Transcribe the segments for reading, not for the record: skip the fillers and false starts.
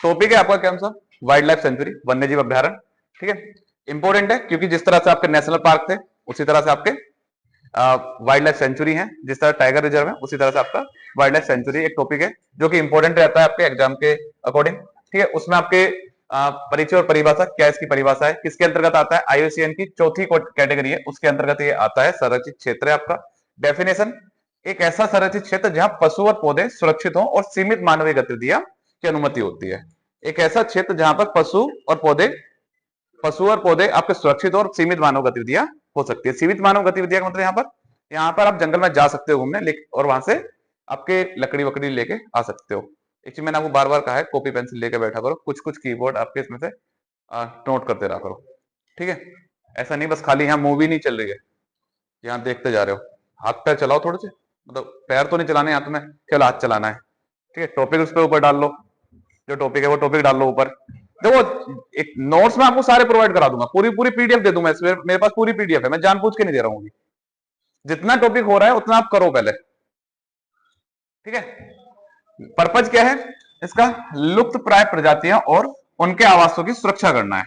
Topic है आपका क्या सा वाइल्ड लाइफ सेंचुरी, वन्य जीव अभ्यारण्य। ठीक है, इंपॉर्टेंट है क्योंकि जिस तरह से आपके नेशनल पार्क थे उसी तरह से आपके वाइल्ड लाइफ सेंचुरी है, जिस तरह टाइगर रिजर्व है उसी तरह से आपका वाइल्ड लाइफ सेंचुरी एक टॉपिक है जो कि इंपॉर्टेंट रहता है आपके एग्जाम के अकॉर्डिंग। ठीक है, उसमें आपके परिचय और परिभाषा क्या, इसकी परिभाषा है, किसके अंतर्गत आता है, आईयूसीएन की चौथी कैटेगरी है उसके अंतर्गत ये आता है। संरक्षित क्षेत्र है आपका। डेफिनेशन, एक ऐसा संरक्षित क्षेत्र जहां पशु और पौधे सुरक्षित हो और सीमित मानवीय गतिविधियां की अनुमति होती है। एक ऐसा क्षेत्र जहां पर पशु और पौधे आपके सुरक्षित और सीमित मानव गतिविधियां हो सकती है। सीमित मानव गतिविधियां का मतलब यहाँ पर आप जंगल में जा सकते हो घूमने, और वहां से आपके लकड़ी वकड़ी लेके आ सकते हो। एक चीज मैंने आपको बार बार कहा है, कॉपी पेंसिल लेके बैठा करो, कुछ कुछ कीबोर्ड आपके इसमें से नोट करते रहा करो। ठीक है, ऐसा नहीं बस खाली यहाँ मूवी नहीं चल रही है, यहाँ देखते जा रहे हो। हाथ पैर चलाओ थोड़े से, मतलब पैर तो नहीं चलाने यहाँ तुम्हें, केवल हाथ चलाना है। ठीक है, टॉपिक उस पर ऊपर डाल लो, जो टॉपिक है वो टॉपिक डाल लो ऊपर। देखो, एक नोट्स में आपको सारे प्रोवाइड करा दूंगा, पूरी पूरी पीडीएफ दे दूंगा, मेरे पास पूरी पीडीएफ है, मैं जानबूझ के नहीं दे रहा हूँ। जितना टॉपिक हो रहा है उतना आप करो पहले। ठीक है, पर्पज क्या है इसका, लुप्त प्राय प्रजातियां और उनके आवासों की सुरक्षा करना है।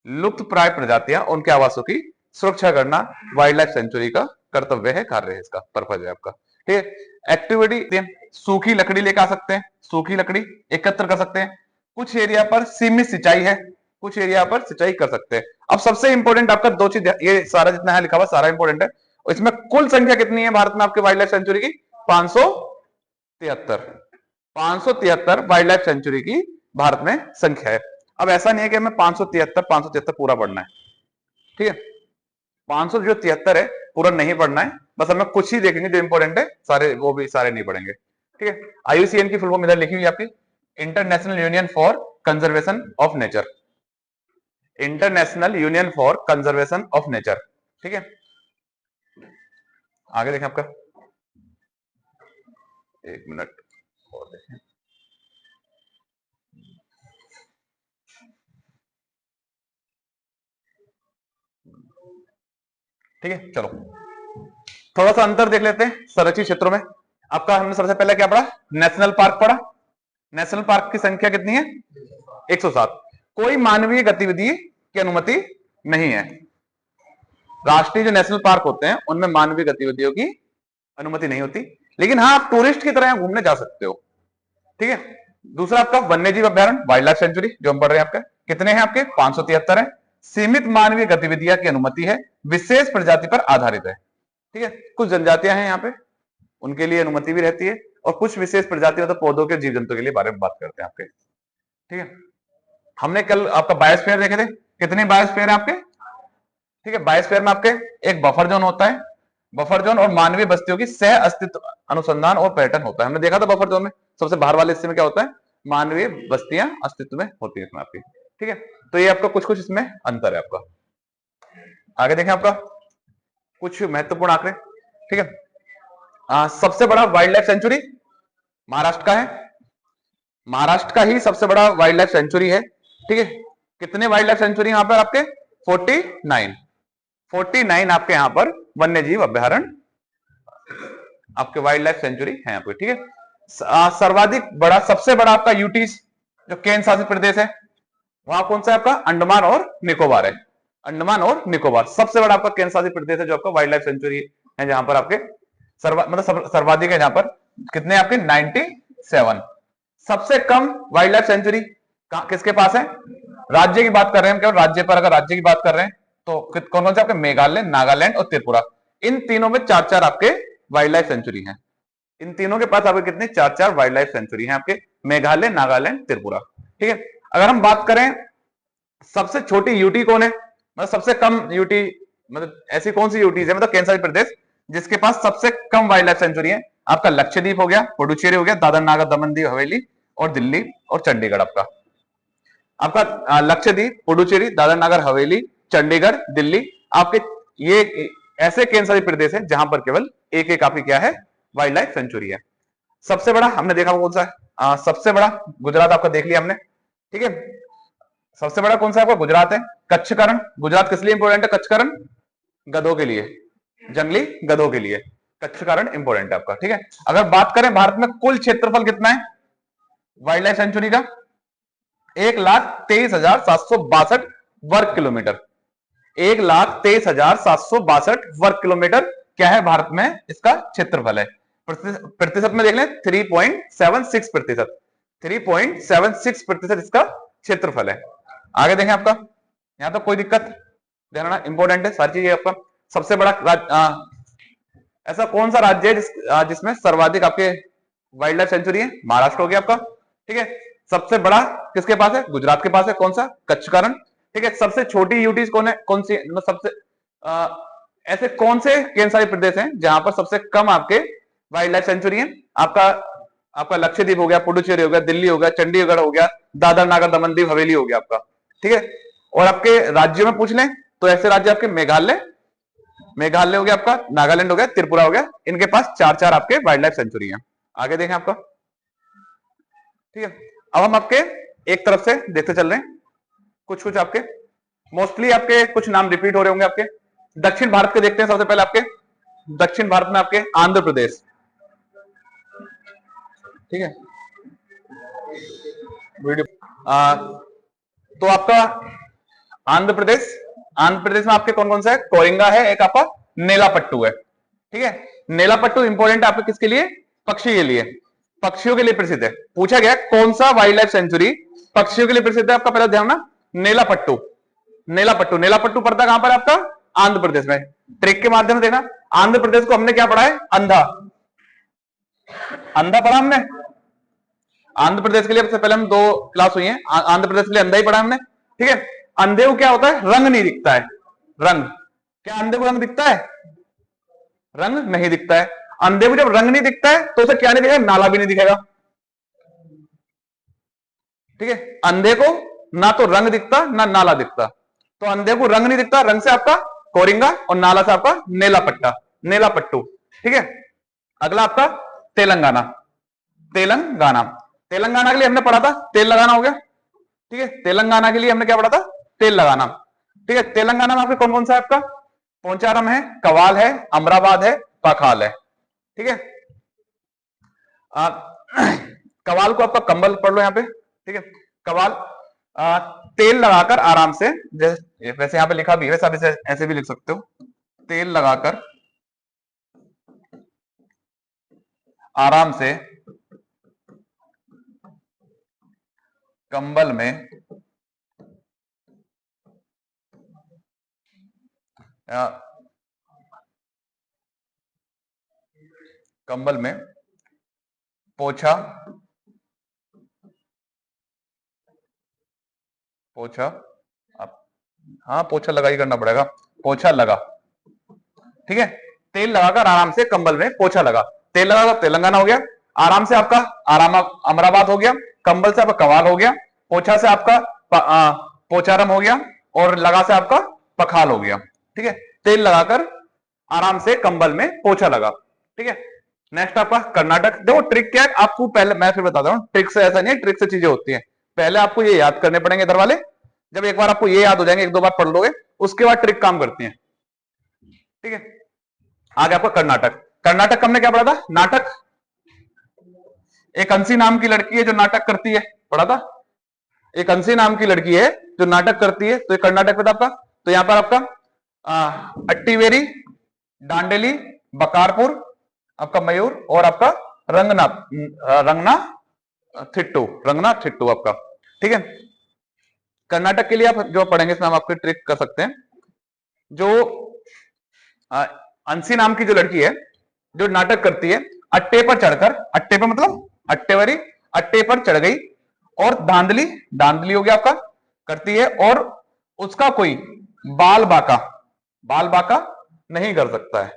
लुप्त प्राय प्रजातियां और उनके आवासों की सुरक्षा करना वाइल्ड लाइफ सेंचुरी का कर्तव्य है, कार्य है, इसका पर्पज है आपका। ठीक है, एक्टिविटी, सूखी लकड़ी लेकर आ सकते हैं, सूखी लकड़ी एकत्र कर सकते हैं। कुछ एरिया पर सीमित सिंचाई है, कुछ एरिया पर सिंचाई कर सकते हैं। अब सबसे इंपॉर्टेंट आपका दो चीज, ये सारा जितना है लिखा हुआ सारा इंपॉर्टेंट है। इसमें कुल संख्या कितनी है भारत में आपके वाइल्ड लाइफ सेंचुरी की, 573। 573 वाइल्ड लाइफ सेंचुरी की भारत में संख्या है। अब ऐसा नहीं है कि हमें 573 पूरा पढ़ना है। ठीक है, 573 है पूरा नहीं पढ़ना है, बस हमें कुछ ही देखेंगे जो इंपॉर्टेंट है, सारे वो भी सारे नहीं पढ़ेंगे। ठीक है, आईयूसीएन की फुल फॉर्म इधर लिखी हुई है आपकी, international union for conservation of nature. International union for conservation of nature. ठीक है, आगे देखें आपका, एक मिनट और देखें। ठीक है, चलो थोड़ा सा अंतर देख लेते हैं संरक्षित क्षेत्रों में। आपका हमने सबसे पहले क्या पढ़ा, नेशनल पार्क पढ़ा। नेशनल पार्क की संख्या कितनी है, 107। कोई मानवीय गतिविधि की अनुमति नहीं है। राष्ट्रीय जो नेशनल पार्क होते हैं उनमें मानवीय गतिविधियों की अनुमति नहीं होती, लेकिन हाँ आप टूरिस्ट की तरह घूमने जा सकते हो। ठीक है, दूसरा आपका वन्य जीव अभ्यारण्य, वाइल्ड लाइफ सेंचुरी जो हम पढ़ रहे हैं आपका, कितने हैं आपके, 573 है। सीमित मानवीय गतिविधियां की अनुमति है, विशेष प्रजाति पर आधारित है। ठीक है, कुछ जनजातियां हैं यहाँ पे, उनके लिए अनुमति भी रहती है, और कुछ विशेष प्रजाति मतलब पौधों के जीव जंतु के लिए बारे में बात करते हैं आपके। ठीक है, हमने कल आपका बायोस्फीयर देखे थे, कितने बायोस्फीयर है आपके। ठीक है, बायोस्फीयर में आपके एक बफर जोन होता है, बफर जोन और मानवीय बस्तियों की सह अस्तित्व अनुसंधान और पर्यटन होता है। हमने देखा था बफर जोन में सबसे बाहर वाले हिस्से में क्या होता है, मानवीय बस्तियां अस्तित्व में होती है इसमें आपकी। ठीक है, तो ये आपका कुछ कुछ इसमें अंतर है आपका। आगे देखें आपका कुछ महत्वपूर्ण आंकड़े। ठीक है, सबसे बड़ा वाइल्ड लाइफ सेंचुरी महाराष्ट्र का है, महाराष्ट्र का ही सबसे बड़ा वाइल्ड लाइफ सेंचुरी है। ठीक है, कितने वाइल्ड लाइफ सेंचुरी यहां पर आपके, 49 आपके यहां पर वन्य जीव अभ्यारण्य आपके वाइल्ड लाइफ सेंचुरी है यहाँ पे। ठीक है, सर्वाधिक बड़ा, सबसे बड़ा आपका यूटी जो केंद्र शासित प्रदेश है, वहां कौन सा है आपका, अंडमान और निकोबार है। अंडमान और निकोबार सबसे बड़ा आपका केंद्र शासित प्रदेश है जो आपका वाइल्ड लाइफ सेंचुरी है, जहां पर आपके सर्वाधिक है, जहां पर कितने आपके 97। सबसे कम वाइल्ड लाइफ सेंचुरी किसके पास है, राज्य की बात कर रहे हैं हम, केवल राज्य पर अगर राज्य की बात कर रहे हैं तो कौन कौन से आपके, मेघालय, नागालैंड और त्रिपुरा। इन तीनों में 4-4 आपके वाइल्ड लाइफ सेंचुरी हैं। इन तीनों के पास आपके कितने, 4-4 वाइल्ड लाइफ सेंचुरी हैं आपके, मेघालय, नागालैंड, त्रिपुरा। ठीक है, अगर हम बात करें सबसे छोटी यूटी कौन है, मतलब सबसे कम यूटी, मतलब ऐसी कौन सी यूटीज है, मतलब केंद्र शासित प्रदेश जिसके पास सबसे कम वाइल्ड लाइफ सेंचुरी है, आपका लक्षद्वीप हो गया, पुडुचेरी हो गया, दादर नागर दमन दीव हवेली और दिल्ली और चंडीगढ़। आपका लक्षद्वीप, पुडुचेरी, दादर नागर हवेली, चंडीगढ़, दिल्ली, आपके ये ऐसे केंद्र शासित प्रदेश है जहां पर केवल एक एक आपकी क्या है, वाइल्ड लाइफ सेंचुरी है। सबसे बड़ा हमने देखा कौन सा है, सबसे बड़ा गुजरात आपका देख लिया हमने। ठीक है, सबसे बड़ा कौन सा आपका, गुजरात है। कच्छकरण, गुजरात किस लिए इंपॉर्टेंट है, कच्छकरण गधों के लिए, जंगली गधों के लिए कच्छकरण इंपॉर्टेंट है आपका। ठीक है, अगर बात करें भारत में कुल क्षेत्रफल कितना है वाइल्ड लाइफ सेंचुरी का, 1,23,762 वर्ग किलोमीटर। 1,23,762 वर्ग किलोमीटर क्या है भारत में इसका क्षेत्रफल है। प्रतिशत में देख लें 3.76 प्रतिशत, 3.76 प्रतिशत इसका क्षेत्रफल है। आगे देखें आपका, यहां तो कोई दिक्कत, ध्यान रखना इंपॉर्टेंट है सारी चीजें आपका। सबसे बड़ा ऐसा कौन सा राज्य है जिसमें सर्वाधिक आपके वाइल्ड लाइफ सेंचुरी है? महाराष्ट्र हो गया आपका, ठीक है। सबसे बड़ा किसके पास है? गुजरात के पास है। कौन सा? कच्छ का रण, ठीक है। सबसे छोटी यूटीज कौन है? कौन सी? सबसे ऐसे कौन से केंद्र शासित प्रदेश हैं जहां पर सबसे कम आपके वाइल्ड लाइफ सेंचुरी है? आपका लक्षद्वीप हो गया, पुडुचेरी हो गया, दिल्ली हो गया, चंडीगढ़ हो गया, दादर नागर दमन दीव हवेली हो गया आपका, ठीक है। और आपके राज्यों में पूछ लें तो ऐसे राज्य आपके मेघालय हो गया आपका, नागालैंड हो गया, त्रिपुरा हो गया, इनके पास 4-4 आपके वाइल्ड लाइफ सेंचुरी है। आगे देखें आपका, ठीक है। अब हम आपके एक तरफ से देखते चल रहे हैं, कुछ आपके मोस्टली आपके कुछ नाम रिपीट हो रहे होंगे आपके। दक्षिण भारत के देखते हैं सबसे पहले आपके। दक्षिण भारत में आपके आंध्र प्रदेश, ठीक है। तो आपका आंध्र प्रदेश में आपके कौन कौन सा है? कोरिंगा है, एक आपका नेलापट्टू है, ठीक है। नेलापट्टू इंपॉर्टेंट है आपके किसके लिए? पक्षी के लिए, पक्षियों के लिए प्रसिद्ध है। पूछा गया कौन सा वाइल्ड लाइफ सेंचुरी पक्षियों के लिए प्रसिद्ध है? आपका पहला ध्यान ना, नेलापट्टू पड़ता कहां पर? आपका आंध्र प्रदेश में। ट्रिक के माध्यम से देखना, आंध्र प्रदेश को हमने क्या पढ़ा है? अंधा पढ़ा हमने। आंध्र प्रदेश के लिए सबसे पहले हम 2 क्लास हुई है, आंध्र प्रदेश के लिए अंधा ही पढ़ा हमने, ठीक है। अंधे को क्या होता है? रंग नहीं दिखता है। रंग, क्या अंधे को रंग दिखता है? रंग नहीं दिखता है। अंधे को जब रंग नहीं दिखता है तो उसे क्या नहीं दिखेगा? नाला भी नहीं दिखेगा, ठीक है। अंधे को ना तो रंग दिखता ना नाला दिखता, तो अंधे को रंग नहीं दिखता, रंग से आपका कोरिंगा और नाला से आपका नेलापट्टू, ठीक है। अगला आपका तेलंगाना के लिए हमने पढ़ा था तेल लगाना, हो गया, ठीक है। तेलंगाना के लिए हमने क्या पढ़ा था? तेल लगाना, ठीक है। तेलंगाना में आपके कौन कौन सा है? आपका पोंचारम है, कवाल है, अमराबाद है, पाखाल है, ठीक है। कवाल को आपका कंबल पढ़ लो यहां पे, ठीक है। कवाल तेल लगाकर आराम से, वैसे यहां पे लिखा भी है, वैसे आप ऐसे भी लिख सकते हो, तेल लगाकर आराम से कंबल में पोछा हाँ पोछा लगा ही करना पड़ेगा, पोछा लगा, ठीक है। तेल लगाकर आराम से कंबल में पोछा लगा। तेल लगा तेलंगाना हो गया, आराम से आपका अमराबाद हो गया, कंबल से आपका कवाल हो गया, पोछा से आपका पोचारम हो गया, और लगा से आपका पखाल हो गया, ठीक है। तेल लगाकर आराम से कंबल में पोछा लगा, ठीक है। नेक्स्ट आपका कर्नाटक। देखो ट्रिक क्या है, आपको पहले मैं फिर बताता हूँ, ट्रिक से ऐसा नहीं है, ट्रिक से चीजें होती है। पहले आपको ये याद करने पड़ेंगे इधर वाले, जब एक बार आपको ये याद हो जाएंगे, 1-2 बार पढ़ लोगे, उसके बाद ट्रिक काम करती है, ठीक है। आगे आपका कर्नाटक हमने क्या पढ़ा था? नाटक। एक अंशी नाम की लड़की है जो नाटक करती है, पढ़ा था। एक अंशी नाम की लड़की है जो नाटक करती है, तो ये कर्नाटक में था आपका। तो यहां पर आपका अट्टीवेरी, डांडेली, बकारपुर, आपका मयूर, और आपका रंगना थिट्टू आपका, ठीक है। कर्नाटक के लिए आप जो पढ़ेंगे इसमें हम आपके ट्रिक कर सकते हैं। जो अंशी नाम की जो लड़की है जो नाटक करती है, अट्टे पर चढ़कर, अट्टे पर मतलब अट्टेवरी, अट्टे पर चढ़ गई और धांधली हो गया आपका करती है, और उसका कोई बाल बाका नहीं कर सकता है।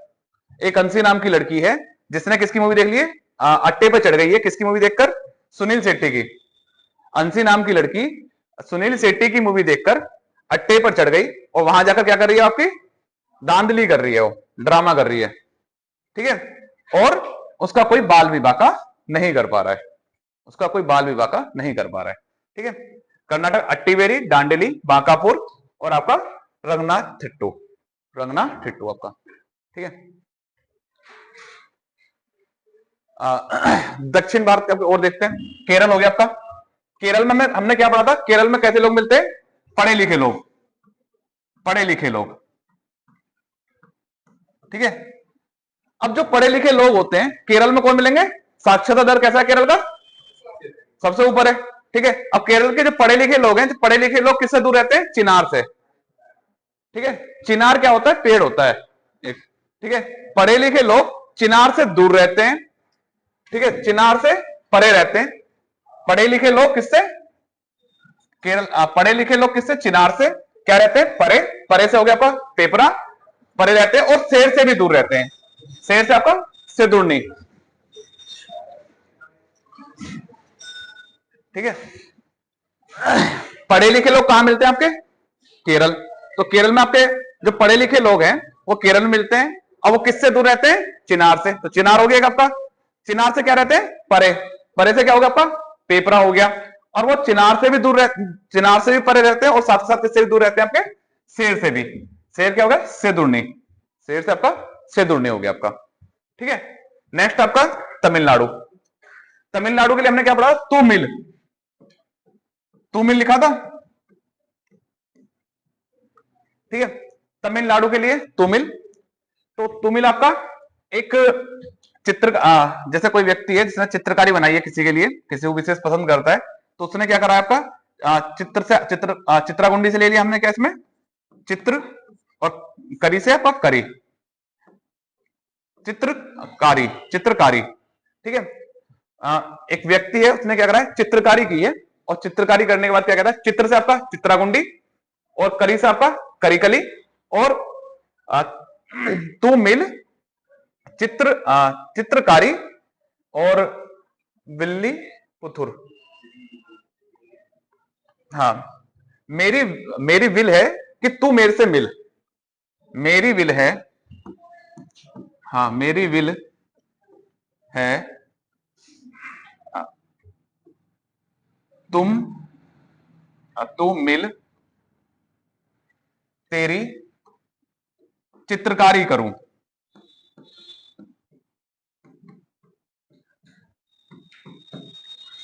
एक अंशी नाम की लड़की है जिसने किसकी मूवी देख ली है? अट्टे पर चढ़ गई है, किसकी मूवी देखकर? सुनील शेट्टी की। अंशी नाम की लड़की सुनील शेट्टी की मूवी देखकर अट्टे पर चढ़ गई, और वहां जाकर क्या कर रही है? आपकी धांधली कर रही है, वो ड्रामा कर रही है, ठीक है। और उसका कोई बाल विवाह नहीं कर पा रहा है, ठीक है। कर्नाटक अट्टीवेरी, दांडेली, बांकापुर, और आपका रंगनाथ थिट्टू आपका, ठीक है। दक्षिण भारत का और देखते हैं। केरल हो गया आपका, केरल में हमने क्या पढ़ा था, केरल में कैसे लोग मिलते हैं, पढ़े लिखे लोग, पढ़े लिखे लोग, ठीक है। अब जो पढ़े लिखे लोग होते हैं केरल में कौन मिलेंगे, साक्षरता दर कैसा है केरल का, सबसे ऊपर है, ठीक है। अब केरल के जो पढ़े लिखे लोग हैं, जो पढ़े लिखे लोग किससे दूर रहते हैं, चिनार से, ठीक है। चिनार क्या होता है, पेड़ होता है एक, ठीक है। पढ़े लिखे लोग चिनार से दूर रहते हैं, ठीक है, चिनार से परे रहते हैं। पढ़े लिखे लोग किससे, केरल पढ़े लिखे लोग किससे, चिनार से क्या रहते हैं, परे, परे से हो गया आपका पेपरा, परे रहते हैं, और शेर से भी दूर रहते हैं, शेर से आपका से दूर नहीं, ठीक है। पढ़े लिखे लोग कहां मिलते हैं आपके, केरल। तो केरल में आपके जो पढ़े लिखे लोग हैं वो केरल में मिलते हैं, और वो किससे दूर रहते हैं, चिनार से। तो चिनार हो गया आपका, चिनार से क्या रहते हैं, परे, परे से क्या होगा आपका, पेपरा हो गया। और वो चिनार से भी दूर रहते, चिनार से भी परे रहते हैं, और साथ साथ किससे भी दूर रहते हैं आपके, शेर से भी। शेर क्या होगा, से दूरनी, शेर से आपका से दूरनी हो गया आपका, ठीक है। नेक्स्ट आपका तमिलनाडु। तमिलनाडु के लिए हमने क्या पढ़ा, तू मिल, तू मिल लिखा था, ठीक है। तमिलनाडु के लिए तुमिल, तो तुमिल आपका एक चित्र, जैसे कोई व्यक्ति है जिसने चित्रकारी बनाई है किसी के लिए, किसी को विशेष पसंद करता है, तो उसने क्या करा है आपका, चित्र से चित्रागुंडी से ले लिया हमने, क्या इसमें चित्र, और करी से आपका करी, चित्रकारी, चित्रकारी, ठीक है। एक व्यक्ति है उसने क्या करा है, चित्रकारी की है, और चित्रकारी करने के बाद क्या कहता है, चित्र से आपका चित्रागुंडी, और करी से आपका करीकली, और तू मिल चित्रकारी, और बिल्ली पुथुर। हाँ, मेरी मेरी विल है कि तू मेरे से मिल, मेरी विल है, हाँ मेरी विल है तू मिल तेरी चित्रकारी करूं।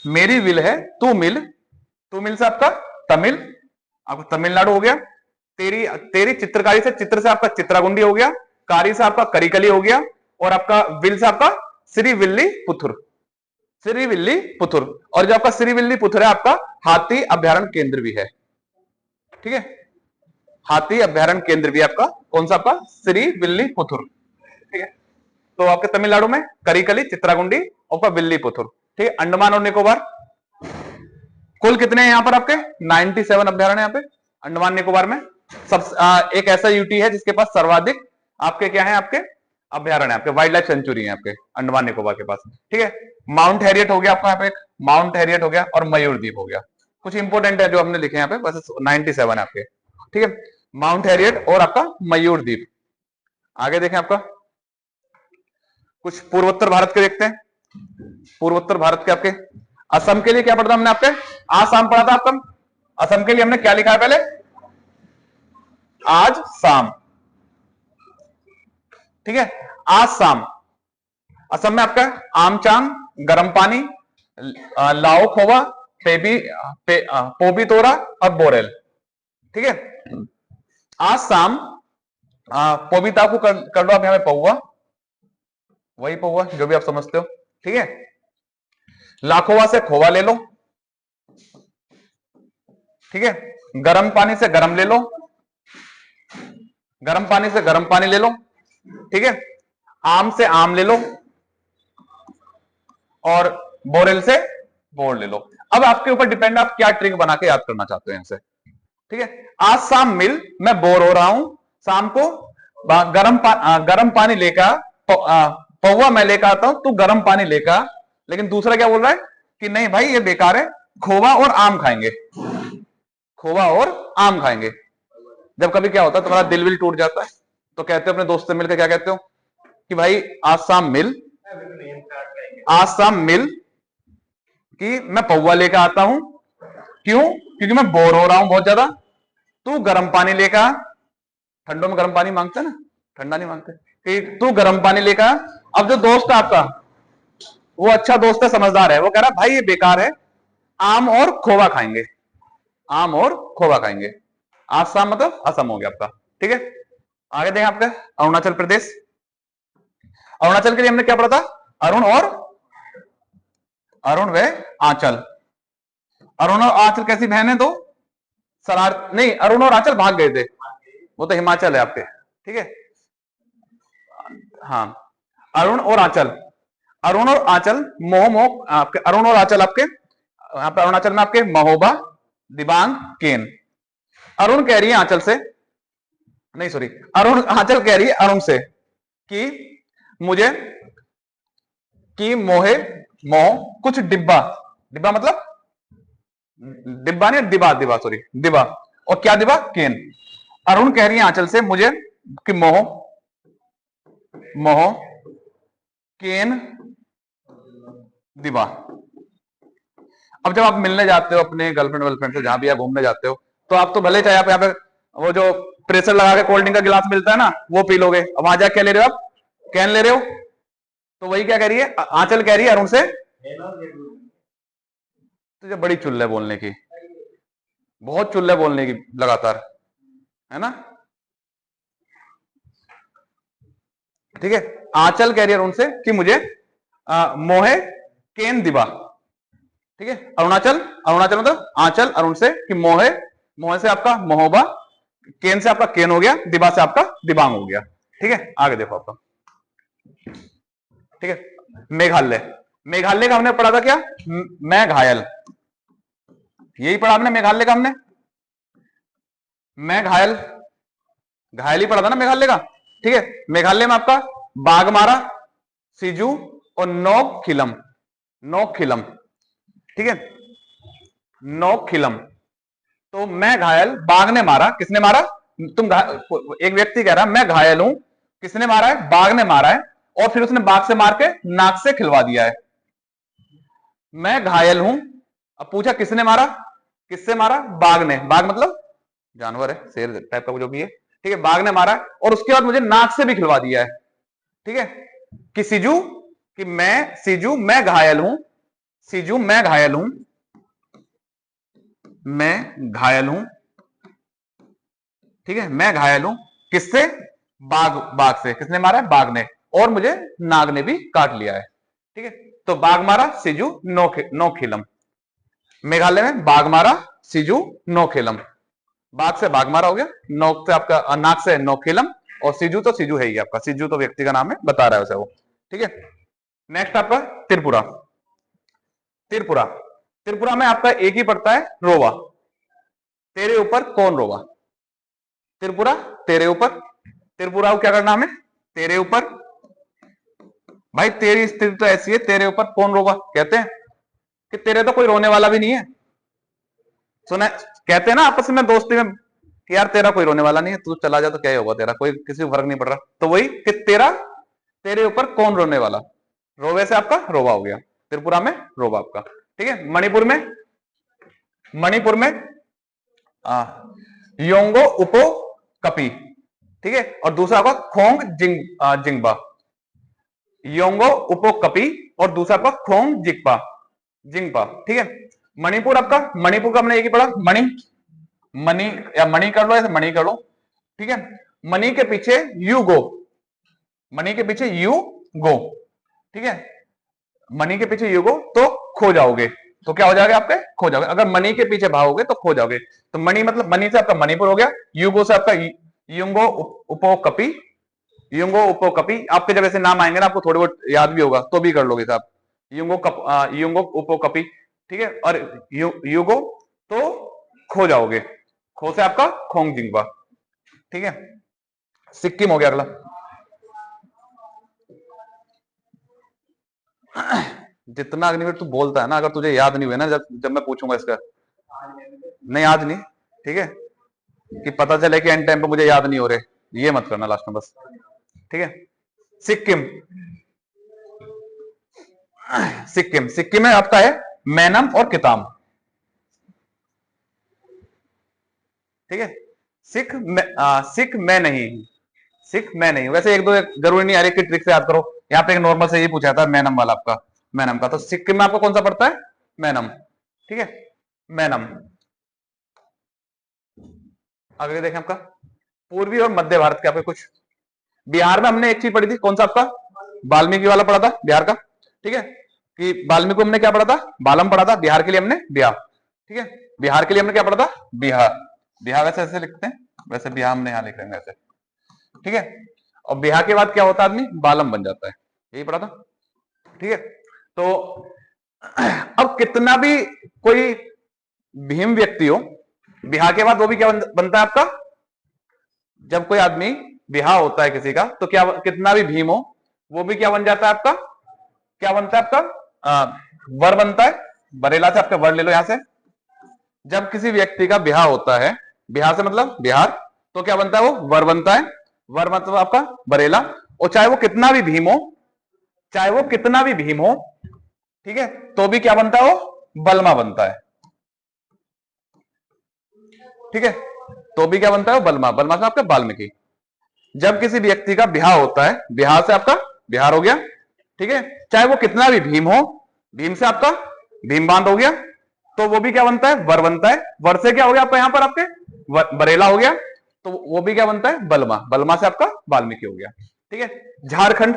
मेरी विल है तू मिल, तू मिल से आपका तमिल, आपका तमिलनाडु हो गया। तेरी तेरी चित्रकारी से, चित्र से आपका चित्रागुंडी हो गया, कारी से आपका करीकली हो गया, और आपका विल से आपका श्री विल्ली पुथुर, श्री विल्ली पुथुर। और जो आपका श्री विल्ली पुथुर है आपका हाथी अभ्यारण केंद्र भी है, ठीक है। हाथी अभ्यारण केंद्र भी आपका कौन सा, आपका श्री विल्ली पुथुर, ठीक है। तो आपके तमिलनाडु में करीकली, चित्रागुंडी और विल्ली पुथुर, ठीक है। अंडमान और निकोबार, कुल कितने हैं यहां पर आपके, 97 अभ्यारण्य यहाँ पे अंडमान निकोबार में। सब एक ऐसा यूटी है जिसके पास सर्वाधिक आपके क्या है, आपके अभ्यारण्य, आपके वाइल्ड लाइफ सेंचुरी है आपके अंडमान निकोबार के पास, ठीक है। माउंट हैरियट हो गया आपका यहाँ पे, एक माउंट हैरियट हो गया, और मयूर द्वीप हो गया। कुछ इंपोर्टेंट है जो हमने लिखे यहाँ पे, बस 97 है आपके, ठीक है। माउंट हैरियट और आपका मयूर द्वीप। आगे देखें आपका कुछ पूर्वोत्तर भारत के देखते हैं। पूर्वोत्तर भारत के आपके असम के लिए क्या पढ़ा था हमने, आपके आसाम पढ़ा था आपका। असम के लिए हमने क्या लिखा है पहले, आज शाम, ठीक है, आज शाम। असम में आपका आमचांग, गर्म पानी, लाओ खोवा, पोबी तोरा और बोरेल, ठीक है। आज शाम पोबिता को कर लो आप यहाँ पे पौवा, वही पौवा जो भी आप समझते हो, ठीक है। लाखोवा से खोवा ले लो, ठीक है। गर्म पानी से गर्म ले लो, गर्म पानी से गर्म पानी ले लो, ठीक है। आम से आम ले लो, और बोरेल से बोर ले लो। अब आपके ऊपर डिपेंड, आप क्या ट्रिक बना के याद करना चाहते हो इनसे, ठीक है। आज शाम मिल, मैं बोर हो रहा हूं, शाम को गर्म पानी लेकर, पौवा मैं लेकर आता हूं, तू गर्म पानी लेकर। लेकिन दूसरा क्या बोल रहा है कि नहीं भाई ये बेकार है, खोवा और आम खाएंगे, खोवा और आम खाएंगे। जब कभी क्या होता है तुम्हारा दिल विल टूट जाता है, तो कहते हो अपने दोस्त से मिलकर क्या कहते हो कि भाई आज शाम मिल, आज शाम मिल कि मैं पौवा लेकर आता हूं, क्यों, क्योंकि मैं बोर हो रहा हूं बहुत ज्यादा, तू गर्म पानी लेकर, ठंडों में गर्म पानी मांगते ना, ठंडा नहीं मांगते, कि तू गर्म पानी लेकर। अब जो दोस्त है आपका वो अच्छा दोस्त है, समझदार है, वो कह रहा भाई ये बेकार है, आम और खोवा खाएंगे, आम और खोवा खाएंगे। आसाम मतलब असम हो गया आपका। ठीक है, आगे देखें आपका अरुणाचल प्रदेश। अरुणाचल के लिए हमने क्या पढ़ा था? अरुण और अरुण व आंचल। अरुण और आंचल कैसी बहन है? दो शरारत नहीं, अरुण और आंचल भाग गए थे, वो तो हिमाचल है आपके। ठीक है, हाँ, अरुण और आंचल, अरुण और आंचल मोह मोह आपके, अरुण और आंचल आपके यहाँ पे अरुणाचल में आपके महोबा, दिबांग, केन। अरुण कह रही है आंचल से, नहीं सॉरी, अरुण आंचल कह रही है अरुण से कि मुझे, कि मोहे, मोह कुछ डिब्बा, डिब्बा मतलब डिब्बा नहीं, दिबा, दिबा सॉरी, दिबा, और क्या दिबा? केन। अरुण कह रही है आंचल से मुझे कि मोह, मोह केन दिबा। अब जब आप मिलने जाते हो अपने गर्लफ्रेंड वर्लफ्रेंड से, जहां भी आप घूमने जाते हो, तो आप तो भले चाहे आप यहाँ पे वो जो प्रेशर लगा के कोल्ड ड्रिंक का गिलास मिलता है ना, वो पी लोगे। अब वहां जाके क्या ले रहे हो आप? कैन ले रहे हो। तो वही क्या कह रही है आंचल, कह रही है अरुण से, तुझे बड़ी चुल्ल है बोलने की, बहुत चुल्ल है बोलने की लगातार, है ना। ठीक है, आंचल कह रही है अरुण से कि मुझे मोहे केन दिबा। ठीक है, अरुणाचल, अरुणाचल मतलब आंचल अरुण से कि मोहे, मोहे से आपका महोबा, केन से आपका केन हो गया, दिबा से आपका दिबांग हो गया। ठीक है, आगे देखो आपका। ठीक है, मेघालय, मेघालय का हमने पढ़ा था क्या? मैं घायल, यही पढ़ा हमने मेघालय का, हमने मैं घायल, घायल ही पढ़ा था ना मेघालय का। ठीक है, मेघालय में आपका बाघमारा, सिजू और नोक खिलम, नोक खिलम। ठीक है, नोक खिलम। तो मैं घायल, बाघ ने मारा, किसने मारा? तुम एक व्यक्ति कह रहा है मैं घायल हूं, किसने मारा है? बाघ ने मारा है, और फिर उसने बाघ से मार के नाक से खिलवा दिया है। मैं घायल हूं, अब पूछा किसने मारा? किससे मारा? बाघ ने, बाघ मतलब जानवर है, शेर टाइप का जो भी है। ठीक है, बाघ ने मारा है, और उसके बाद मुझे नाक से भी खिलवा दिया है। ठीक है, कि सिजू, कि मैं सिजू मैं घायल हूं, सिजू मैं घायल हूं, मैं घायल हूं। ठीक है, मैं घायल हूं, किससे? बाघ, बाघ से। किसने मारा है? बाघ ने, और मुझे नाग ने भी काट लिया है। ठीक है, तो बाघ मारा, सिजू नो खिलम। मेघालय में बाघ मारा, सिजू नो खिलम, बाघ से बाघ मारा हो गया, नोक से आपका, नाक से नोखिलम, और सिजू तो सिजू है ही आपका, सिजू तो व्यक्ति का नाम है, बता रहा है उसे वो। ठीक है, नेक्स्ट आपका त्रिपुरा, त्रिपुरा, त्रिपुरा में आपका एक ही पड़ता है रोवा, तेरे ऊपर कौन रोवा। त्रिपुरा तेरे ऊपर, त्रिपुरा को क्या करना हमें? तेरे ऊपर। भाई तेरी स्थिति तो ऐसी है, तेरे ऊपर कौन रोवा, कहते हैं कि तेरे तो कोई रोने वाला भी नहीं है। सुना, कहते हैं ना आपस में दोस्ती में कि यार तेरा कोई रोने वाला नहीं है, तू चला जा तो क्या ही होगा, तेरा कोई किसी को फर्क नहीं पड़ रहा। तो वही कि तेरा, तेरे ऊपर कौन रोने वाला, रोवे से आपका रोवा हो गया, त्रिपुरा में रोवा आपका। ठीक है, मणिपुर में, मणिपुर में योंगो उपो कपी। ठीक है, और दूसरा होगा खोंग जिंगबा, योंगो उपो कपी, और दूसरा आपका खोंग जिंगबा, जिंगबा। ठीक है, मणिपुर आपका, मणिपुर का हमने एक ही पढ़ा, मणि, मणि या मणि कर लो, ऐसे मणि कर लो। ठीक है, मणि के पीछे यू गो, मणि के पीछे यू गो। ठीक है, मनी के पीछे युगो तो खो जाओगे, तो क्या हो जाएगा आपके? खो जाओगे। अगर मनी के पीछे भागोगे तो खो जाओगे। तो मनी मतलब, मनी से आपका मणिपुर हो गया, युगो से आपका युंगो उपो कपी, युंगो उपो कपी। आपके जब ऐसे नाम आएंगे ना, आपको थोड़े बहुत याद भी होगा तो भी कर लोगे साहब, युंगो युंगो उपो कपी। ठीक है, और युगो तो खो जाओगे, खो से आपका खोंग जिंगबा। ठीक है, सिक्किम हो गया अगला। जितना अग्निवीर तू बोलता है ना, अगर तुझे याद नहीं हुआ ना, जब जब मैं पूछूंगा इसका, नहीं आज नहीं। ठीक है, कि पता चले कि एंड टाइम पे मुझे याद नहीं हो रहे, ये मत करना लास्ट में बस। ठीक है, सिक्किम, सिक्किम, सिक्किम में आपका है मैनम और किताम। ठीक है, सिख मैं नहीं, सिख मैं नहीं। वैसे एक दो जरूरी नहीं, हर एक की ट्रिक से याद करो। यहाँ पे एक नॉर्मल से ये पूछा था मैनम वाला आपका, मैनम का। तो सिक्किम में आपको कौन सा पड़ता है? मैनम। ठीक है, मैनम। अगले देखें आपका पूर्वी और मध्य भारत के आपके कुछ। बिहार में हमने एक चीज पढ़ी थी, कौन सा आपका वाल्मीकि वाला पढ़ा था बिहार का, ठीक है, कि वाल्मीकि को हमने क्या पढ़ा था, बालम पढ़ा था। बिहार के लिए हमने बिहार, ठीक है, बिहार के लिए हमने क्या पढ़ा था, बिहार। बिहार वैसे ऐसे लिखते हैं, वैसे बिहार हमने यहां लिख रहे हैं ऐसे, ठीक है। और बिहार के बाद क्या होता है, आदमी बालम बन जाता है, यही पढ़ा था, ठीक है। तो अब कितना भी कोई भीम व्यक्ति हो, बिहार के बाद वो भी क्या बनता है आपका, जब कोई आदमी बिहार होता है किसी का, तो क्या कितना भी भीम हो वो भी क्या बन जाता है आपका, क्या बनता है आपका, वर बनता है। बरेला से आपका वर ले लो यहां से। जब किसी व्यक्ति का बिहार होता है, बिहार से मतलब बिहार, तो क्या बनता है, वो वर बनता है। वर मतलब आपका बरेला। और चाहे वो कितना भी भीम हो, चाहे वो कितना भी भीम हो, ठीक है, तो भी क्या बनता है, वो बलमा बनता है, ठीक है। तो भी क्या बनता है, वो बलमा। बलमा से आपका वाल्मीकि। जब किसी व्यक्ति का बिहार होता है, बिहार से आपका बिहार हो गया, ठीक है, चाहे वो कितना भी भीम हो, भीम से आपका भीम बांध हो गया, तो वो भी क्या बनता है, वर बनता है। वर से क्या हो गया आपका यहां पर आपके बरेला हो गया, तो वो भी क्या बनता है, बलमा। बलमा से आपका वाल्मीकि हो गया, ठीक है। झारखंड,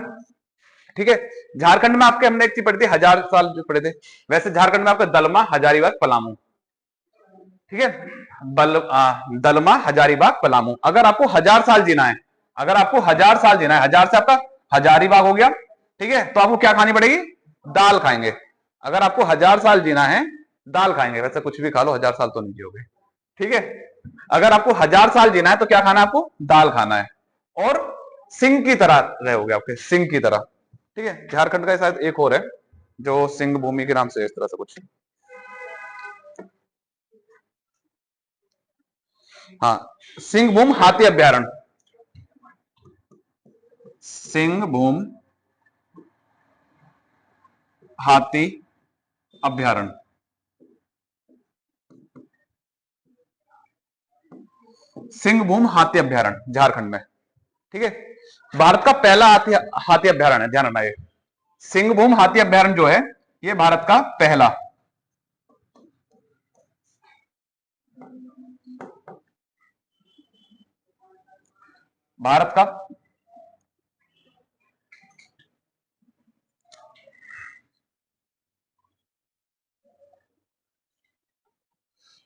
ठीक है, झारखंड में आपके हमने एक चीज पढ़ी थी, 1000 साल जो पढ़े थे, वैसे झारखंड में आपका दलमा, हजारीबाग, पलामू, ठीक है। दलमा, हजारीबाग, पलामू। अगर आपको 1000 साल जीना है, अगर आपको 1000 साल जीना है, 1000 से आपका हजारीबाग हो गया, ठीक है, तो आपको क्या खानी पड़ेगी, दाल खाएंगे। अगर आपको 1000 साल जीना है, दाल खाएंगे। वैसे कुछ भी खा लो, 1000 साल तो नहीं जियोगे, ठीक है। अगर आपको 1000 साल जीना है तो क्या खाना है आपको, दाल खाना है। और सिंह की तरह रहोगे, आपके सिंह की तरह, ठीक है। झारखंड का शायद एक और है जो सिंह भूमि के नाम से इस तरह से कुछ, हाँ, सिंहभूम हाथी अभ्यारण्य, सिंहभूम हाथी अभ्यारण्य, सिंहभूम हाथी अभ्यारण्य झारखंड में, ठीक है। भारत का पहला हाथी हाथी अभ्यारण्य है, ध्यान रखना। ये सिंहभूम हाथी अभ्यारण्य जो है, ये भारत का पहला, भारत का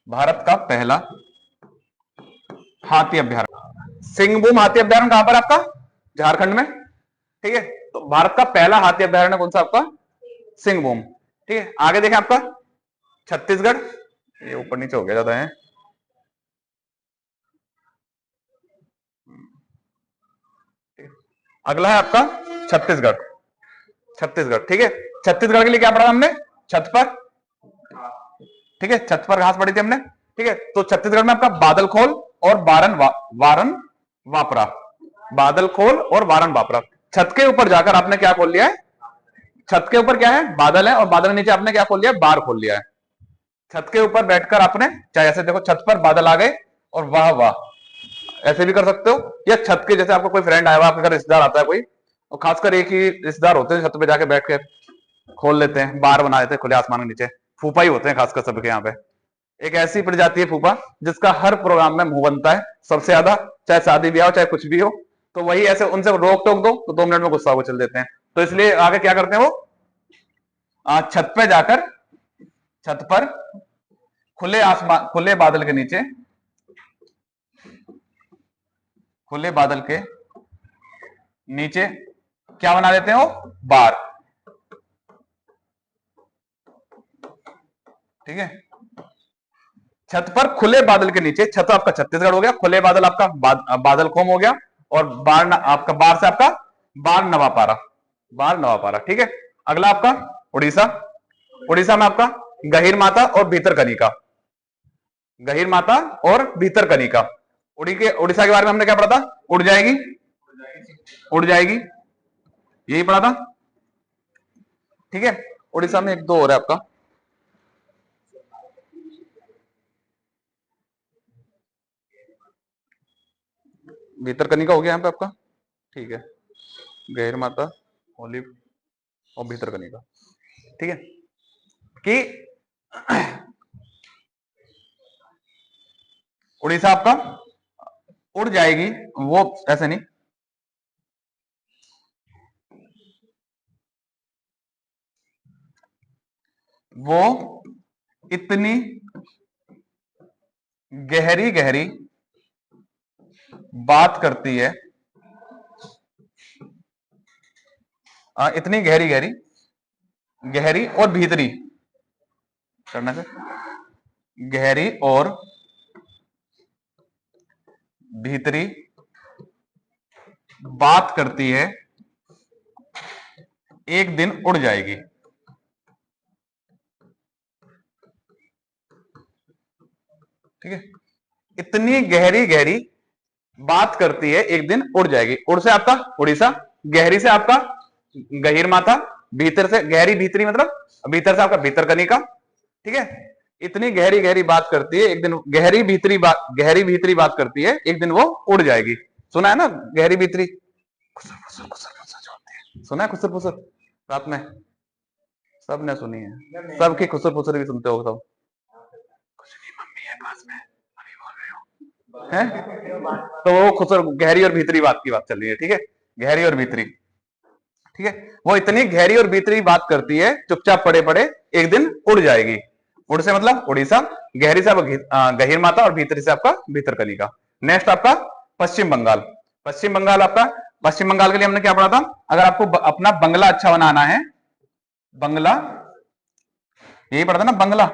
भारत का पहला हाथी अभ्यारण्य। सिंहभूम हाथी अभ्यारण्य कहां पर आपका, झारखंड में, ठीक है। तो भारत का पहला हाथी अभ्यारण्य कौन सा आपका, सिंहभूम, ठीक है। आगे देखें आपका छत्तीसगढ़, ये ऊपर नीचे हो गया ज्यादा है। अगला है आपका छत्तीसगढ़, छत्तीसगढ़, ठीक है। छत्तीसगढ़ के लिए क्या पढ़ा हमने, छत पर, ठीक है, छत पर घास पड़ी थी हमने, ठीक है। तो छत्तीसगढ़ में आपका बादल खोल और वारन वापरा, बादल खोल और वारन वापरा। छत के ऊपर जाकर आपने क्या खोल लिया है, छत के ऊपर क्या है, बादल है, और बादल के नीचे आपने क्या खोल लिया, बार खोल लिया है। छत के ऊपर बैठकर आपने, चाहे ऐसे देखो, छत पर बादल आ गए और वाह वाह, ऐसे भी कर सकते हो। या छत के, जैसे आपका कोई फ्रेंड आया हुआ, आपके घर रिश्तेदार आता है कोई, और खासकर एक ही रिश्तेदार होते हैं, छत पे जाके बैठ के खोल लेते हैं, बार बना देते हैं खुले आसमान के नीचे। फूफा ही होते हैं खासकर सबके यहाँ पे। एक ऐसी प्रजाति है फूफा जिसका हर प्रोग्राम में मुंह बनता है सबसे ज्यादा, चाहे शादी ब्याह हो चाहे कुछ भी हो। तो वही ऐसे उनसे रोक टोक दो तो 2 मिनट में गुस्सा को चल देते हैं। तो इसलिए आगे क्या करते हैं वो, छत पे जाकर, छत पर खुले आसमान, खुले बादल के नीचे, खुले बादल के नीचे क्या बना देते हैं वो, बार, ठीक है। छत पर खुले बादल के नीचे, छत आपका छत्तीसगढ़ हो गया, खुले बादल आपका बादल खोम हो गया, और आपका बार से आपका बार नवापारा, बार नवापारा, ठीक है। अगला आपका उड़ीसा, उड़ीसा में आपका गहीर माता और भीतर कनिका, गहीर माता और भीतर कनिका। उड़ीसा के बारे में हमने क्या पढ़ा था, उड़ जाएगी, उड़ जाएगी, यही पढ़ा था, ठीक है। उड़ीसा में एक दो और है आपका, भीतर कनिका हो गया यहाँ पे आपका, ठीक है, गहीर माता, ओलिव और भीतर कनिका, ठीक है। कि उड़ीसा आपका उड़ जाएगी, वो ऐसे नहीं, वो इतनी गहरी गहरी बात करती है, इतनी गहरी गहरी, गहरी और भीतरी करना से, गहरी और भीतरी बात करती है, एक दिन उड़ जाएगी। ठीक है, इतनी गहरी गहरी बात करती है, एक दिन उड़ जाएगी। उड़ से आपका उड़ीसा, गहरी से आपका गहीर माथा, भीतर से गहरी भीतरी मतलब भीतर से आपका भीतरकनिका। ठीक है, इतनी गहरी गहरी बात करती है, एक दिन गहरी भीतरी बात करती है, एक दिन वो उड़ जाएगी। सुना है ना गहरी भीतरी, खुसर फुसर जोड़ती है, सुना है खुसर फुसर रात में, सबने सुनी है, सबकी खुसर फुसर भी सुनते हो सब। कुछ नहीं, मम्मी है पास में, अभी बोल रहे हो हैं, तो वो खुसर गहरी और भीतरी बात की बात चल रही है। ठीक है, गहरी और भीतरी। ठीक है, वो इतनी गहरी और भीतरी बात करती है, चुपचाप पड़े पड़े एक दिन उड़ जाएगी। उड़ से मतलब उड़ीसा, गहरी से आपका गहीर माथा और भीतरी से आपका भीतरकनिका। नेक्स्ट आपका पश्चिम बंगाल। पश्चिम बंगाल आपका, पश्चिम बंगाल के लिए हमने क्या पढ़ा था, अगर आपको अपना बंगला अच्छा बनाना है, बंगला यही पढ़ा था ना, बंगला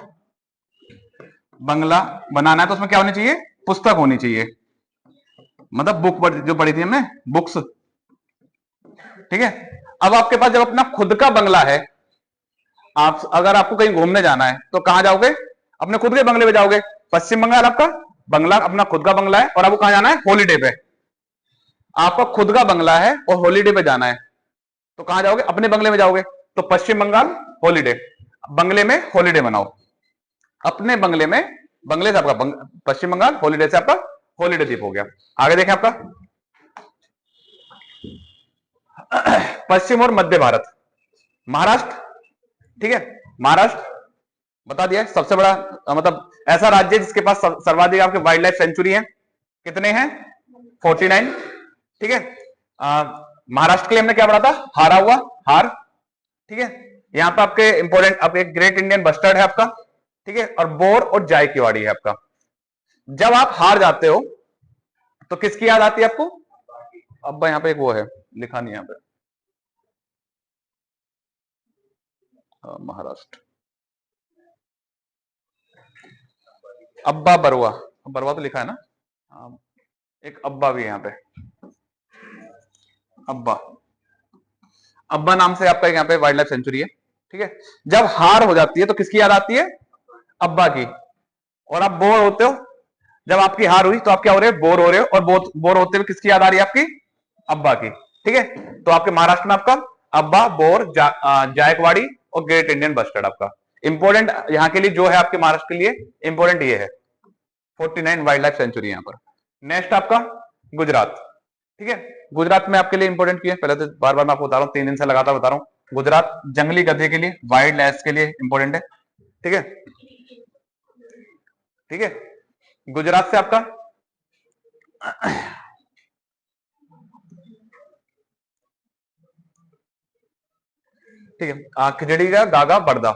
बंगला बनाना है तो उसमें क्या होनी चाहिए, पुस्तक होनी चाहिए, मतलब बुक जो पढ़ी थी हमने, बुक्स। ठीक है, अब आपके पास जब अपना खुद का बंगला है, आप अगर आपको कहीं घूमने जाना है तो कहां जाओगे, अपने खुद के बंगले में जाओगे। पश्चिम बंगाल आपका बंगला, अपना खुद का बंगला है और आपको कहां जाना है, हॉलीडे पे। आपका खुद का बंगला है और हॉलीडे पे जाना है तो कहां जाओगे, अपने बंगले में जाओगे। तो पश्चिम बंगाल हॉलीडे, बंगले में हॉलीडे मनाओ, अपने बंगले में, बंगले से आपका पश्चिम बंगाल, हॉलीडे से आपका हॉलीडे द्वीप हो गया। आगे देखें आपका पश्चिम और मध्य भारत, महाराष्ट्र। ठीक है, महाराष्ट्र बता दिया सबसे बड़ा मतलब ऐसा राज्य है जिसके पास सर्वाधिक आपके वाइल्ड लाइफ सेंचुरी है, कितने हैं, 49। ठीक है, महाराष्ट्र के लिए हमने क्या पढ़ा था, हारा हुआ, हार। ठीक है, यहाँ पे आपके इंपोर्टेंट आपके ग्रेट इंडियन बस्टर्ड है आपका। ठीक है, और बोर और जायकेवाड़ी है आपका। जब आप हार जाते हो तो किसकी याद आती है आपको, अब यहाँ पे एक वो है लिखा नहीं यहाँ पे, महाराष्ट्र, अब्बा बरुआ, बरुआ तो लिखा है ना, एक अब्बा भी है यहाँ पे, अब्बा, अब्बा नाम से आपका यहाँ पे वाइल्ड लाइफ सेंचुरी है। ठीक है, जब हार हो जाती है तो किसकी याद आती है, अब्बा की। और आप बोर होते हो, जब आपकी हार हुई तो आप क्या हो रहे हो, बोर हो रहे हो, और बोर होते हुए किसकी याद आ रही है आपकी, अब्बा की। ठीक है, तो आपके महाराष्ट्र में आपका अब्बा, बोर, जायकवाड़ी और ग्रेट इंडियन बस्टर्ड आपका इंपोर्टेंट यहाँ के लिए जो है, आपके महाराष्ट्र के लिए इंपोर्टेंट ये है, 49 वाइल्ड लाइफ सेंचुरी यहाँ पर। नेक्स्ट आपका गुजरात। ठीक है, गुजरात में आपके लिए इंपोर्टेंट किया, पहले तो बार बार मैं आपको बता रहा हूँ, 3 दिन से लगातार बता रहा हूँ। गुजरात जंगली गधे के लिए, वाइल्ड लाइफ के लिए इंपोर्टेंट है। ठीक है, ठीक है, गुजरात से आपका ठीक है, खिचड़ी का गागा बड़दा,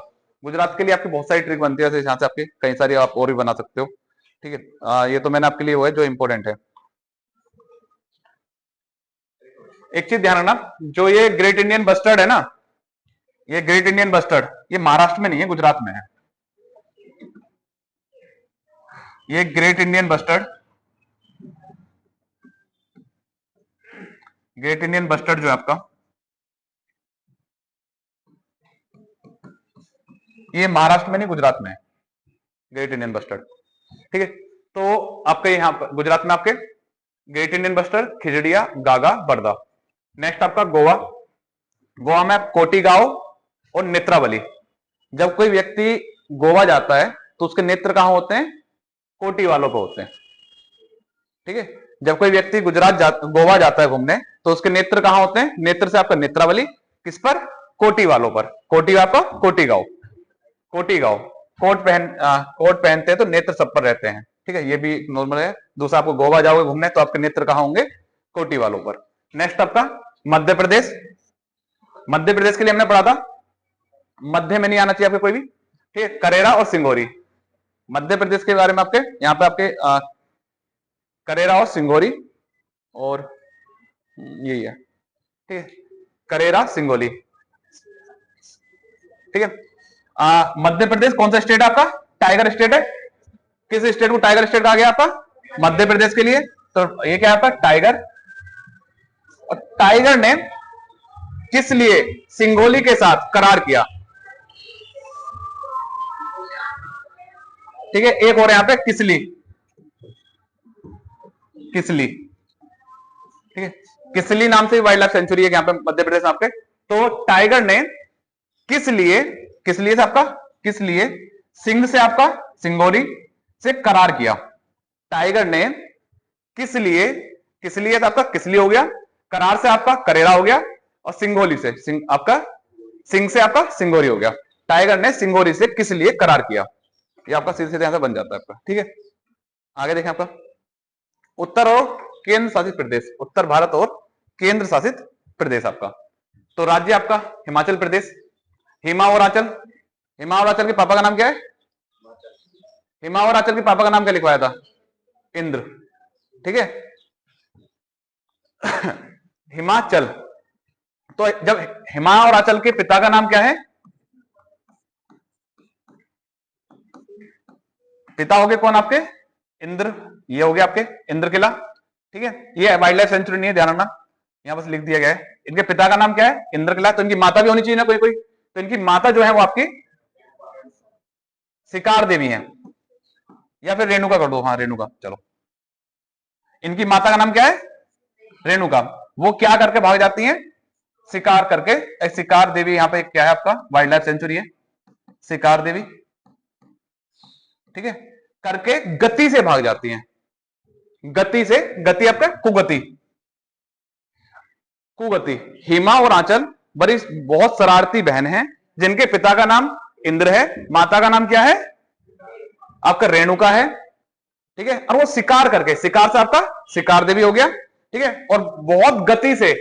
गुजरात के लिए आपकी बहुत सारी ट्रिक बनती है, जहां से आपके कई सारी आप और भी बना सकते हो। ठीक है, ये तो मैंने आपके लिए वो है जो इंपॉर्टेंट है। एक चीज ध्यान रखना, जो ये ग्रेट इंडियन बस्टर्ड है ना, ये ग्रेट इंडियन बस्टर्ड ये महाराष्ट्र में नहीं है, गुजरात में है। ये great Indian bustard, great Indian bustard जो है आपका, ये महाराष्ट्र में नहीं, गुजरात में है, ग्रेट इंडियन बस्टर्ड। ठीक है, तो आपके यहाँ पर गुजरात में आपके ग्रेट इंडियन बस्टर्ड, खिजड़िया, गागा, बड़दा। नेक्स्ट आपका गोवा, गोवा में कोटिगांव और नेत्रावली। जब कोई व्यक्ति गोवा जाता है तो उसके नेत्र कहां होते हैं, कोटी वालों को होते हैं। ठीक है, जब कोई व्यक्ति गोवा जाता है घूमने तो उसके नेत्र कहां होते हैं, नेत्र से आपका नेत्रावली, किस पर, कोटी वालों पर, कोटी आपका कोटिगांव, कोटिगांव। कोट पहनते हैं तो नेत्र सब पर रहते हैं, ठीक है, ये भी नॉर्मल है। दूसरा, आपको गोवा जाओगे घूमने तो आपके नेत्र कहां होंगे? कोटी वालों पर। नेक्स्ट आपका मध्य प्रदेश। मध्य प्रदेश के लिए हमने पढ़ा था, मध्य में नहीं आना चाहिए आपके कोई भी, ठीक है, करेरा और सिंगोरी। मध्य प्रदेश के बारे में आपके यहाँ पे आपके करेरा और सिंगोरी, और यही है, ठीक है, करेरा सिंगोली, ठीक है। मध्य प्रदेश कौन सा स्टेट है आपका? टाइगर स्टेट है। किस स्टेट को टाइगर स्टेट कहा गया आपका? मध्य प्रदेश के लिए। तो ये क्या है आपका? टाइगर। और टाइगर ने किस लिए सिंगोली के साथ करार किया? ठीक है, एक और यहां पे किसली, किसली, ठीक है, किसली नाम से वाइल्ड लाइफ सेंचुरी है यहां पे मध्य प्रदेश में आपके। तो टाइगर ने किस लिए, किस लिए से आपका, किस लिए सिंह से आपका सिंगोली से करार किया? टाइगर ने किस लिए, किस लिए से आपका किसली हो गया, करार से आपका करेरा हो गया, और सिंगोली से आपका सिंह से आपका सिंगोरी हो गया। टाइगर ने सिंगोरी से किस लिए करार किया? ये आपका सीधे सीधे यहां से बन जाता है आपका, ठीक है। आगे देखें आपका उत्तर और केंद्र शासित प्रदेश, उत्तर भारत और केंद्र शासित प्रदेश आपका। तो राज्य आपका हिमाचल प्रदेश। हिमावराचल, हिमावराचल के पापा का नाम क्या है? हिमावराचल के पापा का नाम क्या लिखवाया था? इंद्र, ठीक है। हिमाचल, तो जब हिमावराचल के पिता का नाम क्या है? पिता हो गए कौन आपके? इंद्र। ये हो गया आपके इंद्र किला, ठीक है। ये वाइल्ड लाइफ सेंचुरी नहीं है, ध्यान रखना, यहां बस लिख दिया गया है। इनके पिता का नाम क्या है? इंद्र किला। तो इनकी माता भी होनी चाहिए ना कोई कोई, तो इनकी माता जो है वो आपकी शिकार देवी है, या फिर रेणुका कर दो, हाँ रेणुका, चलो। इनकी माता का नाम क्या है? रेणुका। वो क्या करके भाग जाती हैं? शिकार करके। शिकार देवी यहाँ पे क्या है आपका? वाइल्ड लाइफ सेंचुरी है, शिकार देवी, ठीक है, करके गति से भाग जाती हैं। गति से, गति आपका कुगति, कुगति। हिमा और आंचल बड़ी बहुत शरारती बहन है, जिनके पिता का नाम इंद्र है, माता का नाम क्या है? आपका रेणुका है, ठीक है। और वो शिकार करके, शिकार से आपका शिकार देवी हो गया, ठीक है, और बहुत गति से,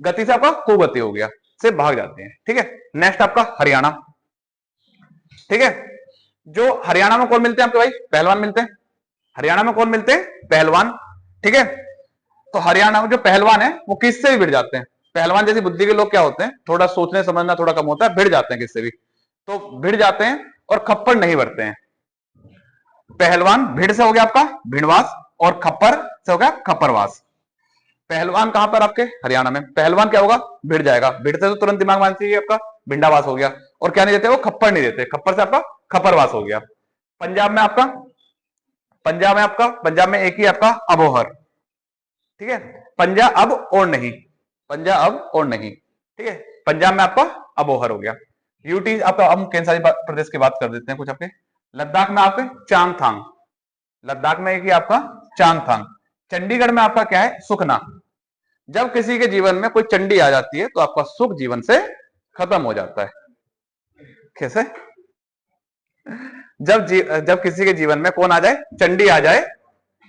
गति से आपका कुगति हो गया, से भाग जाते हैं, ठीक है। नेक्स्ट आपका हरियाणा, ठीक है। जो हरियाणा में कौन मिलते हैं आपके भाई? पहलवान मिलते हैं। हरियाणा में कौन मिलते हैं? पहलवान, ठीक है। तो हरियाणा में जो पहलवान है वो किससे भी भिड़ जाते हैं। पहलवान जैसी बुद्धि के लोग क्या होते हैं, थोड़ा सोचने समझना थोड़ा कम होता है, भिड़ जाते हैं किससे भी, तो भिड़ जाते हैं और खप्पड़ नहीं भरते हैं। पहलवान भिड़ से हो गया आपका भिड़वास, और खप्पर से हो गया खप्परवास। पहलवान कहां पर? आपके हरियाणा में। पहलवान क्या होगा? भिड़ जाएगा। भिड़ से तो तुरंत दिमाग मान चाहिए आपका भिंडावास हो गया। और क्या नहीं देते वो? खप्पर नहीं देते। खप्पर से आपका खप्परवास हो गया। पंजाब में आपका, पंजाब में आपका, पंजाब में एक ही आपका अबोहर, ठीक है। पंजाब अब और नहीं, पंजाब अब और नहीं, ठीक है। पंजाब में आपका अबोहर हो गया। यूटी आपका, हम केंद्र शासित प्रदेश की बात कर देते हैं कुछ आपके। लद्दाख में आपके चांगथांग, लद्दाख में एक ही आपका चांगथांग। चंडीगढ़ में आपका क्या है? सुखना। जब किसी के जीवन में कोई चंडी आ जाती है तो आपका सुख जीवन से खत्म हो जाता है। कैसे? जब किसी के जीवन में कौन आ जाए? चंडी आ जाए,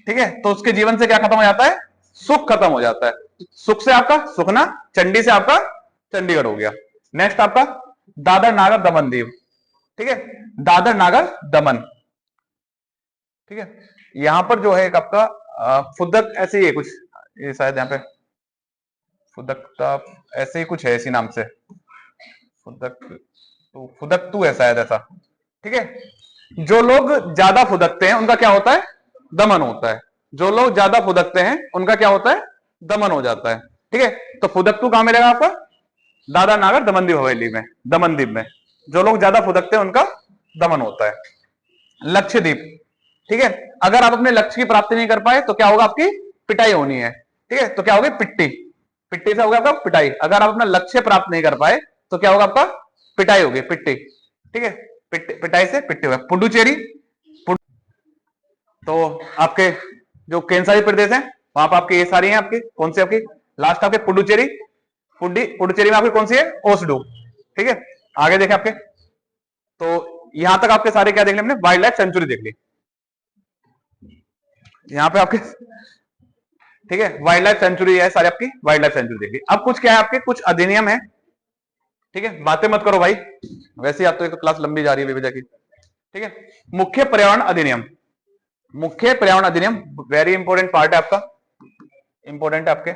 ठीक है, तो उसके जीवन से क्या खत्म हो जाता है? सुख खत्म हो जाता है। सुख से आपका सुखना, चंडी से आपका चंडीगढ़ हो गया। नेक्स्ट आपका दादर नागर दमन दीव, ठीक है, दादर नागर दमन, ठीक है। यहां पर जो है एक आपका फुदक ऐसे ही है कुछ, ये शायद यहाँ पे फुदकता ऐसे ही कुछ है इसी नाम से, फुदकतू है शायद ऐसा, ठीक है। जो लोग ज्यादा फुदकते हैं उनका क्या होता है? दमन होता है। जो लोग ज्यादा फुदकते हैं उनका क्या होता है? दमन हो जाता है, ठीक है। तो फुदकतू कहां मिलेगा आपका? दादर नागर दमनदीव हवेली में, दमनदीप में। जो लोग ज्यादा फुदकते हैं उनका दमन होता है। लक्षद्वीप, ठीक है। अगर आप अपने लक्ष्य की प्राप्ति नहीं कर पाए तो क्या होगा? आपकी पिटाई होनी है, ठीक है। तो क्या होगी? पिट्टी, पिट्टी से होगा आपका पिटाई। अगर आप अपना लक्ष्य प्राप्त नहीं कर पाए तो क्या होगा? आपका पिटाई होगी, पिट्टी, ठीक है। पिटाई से पिट्टी होगा। पुडुचेरी, तो आपके जो केंद्र शासित प्रदेश है वहां पर आपके ये सारी हैं आपकी, कौन सी आपकी लास्ट आपके? पुडुचेरी। पुडुचेरी में आपकी कौन सी है? ओसडू, ठीक है। आगे देखें आपके, तो यहां तक आपके सारे क्या देख लिया हमने, वाइल्ड लाइफ सेंचुरी देख ली। यहाँ पे आपके ठीक है वाइल्ड लाइफ सेंचुरी है, सारी आपकी वाइल्ड लाइफ सेंचुरी देख ली। अब कुछ क्या है आपके, कुछ अधिनियम है। ठीक है, बातें मत करो भाई, वैसे ही आप तो एक क्लास लंबी जा रही है बेवजह की। ठीक है, मुख्य पर्यावरण अधिनियम, मुख्य पर्यावरण अधिनियम वेरी इंपॉर्टेंट पार्ट है आपका, इंपॉर्टेंट है आपके,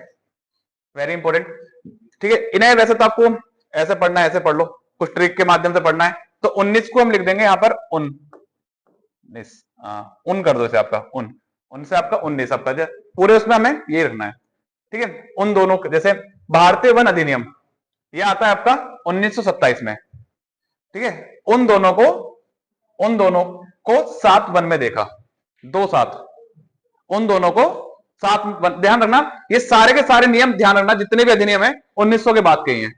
वेरी इंपॉर्टेंट। ठीक है, इन्हें वैसे तो आपको ऐसे पढ़ना है, ऐसे पढ़ लो, कुछ ट्रिक के माध्यम से पढ़ना है। तो 19 को हम लिख देंगे यहां पर उन कर दो इसे आपका उन से आपका 19 आपका, पूरे उसमें हमें ये रखना है। ठीक है, उन दोनों जैसे भारतीय वन अधिनियम ये आता है आपका 1927 में। ठीक है, उन दोनों को 7 वन में देखा, 2-7, उन दोनों को 7 वन, ध्यान रखना ये सारे के सारे नियम ध्यान रखना, जितने भी अधिनियम है 1900 के बाद के ही हैं।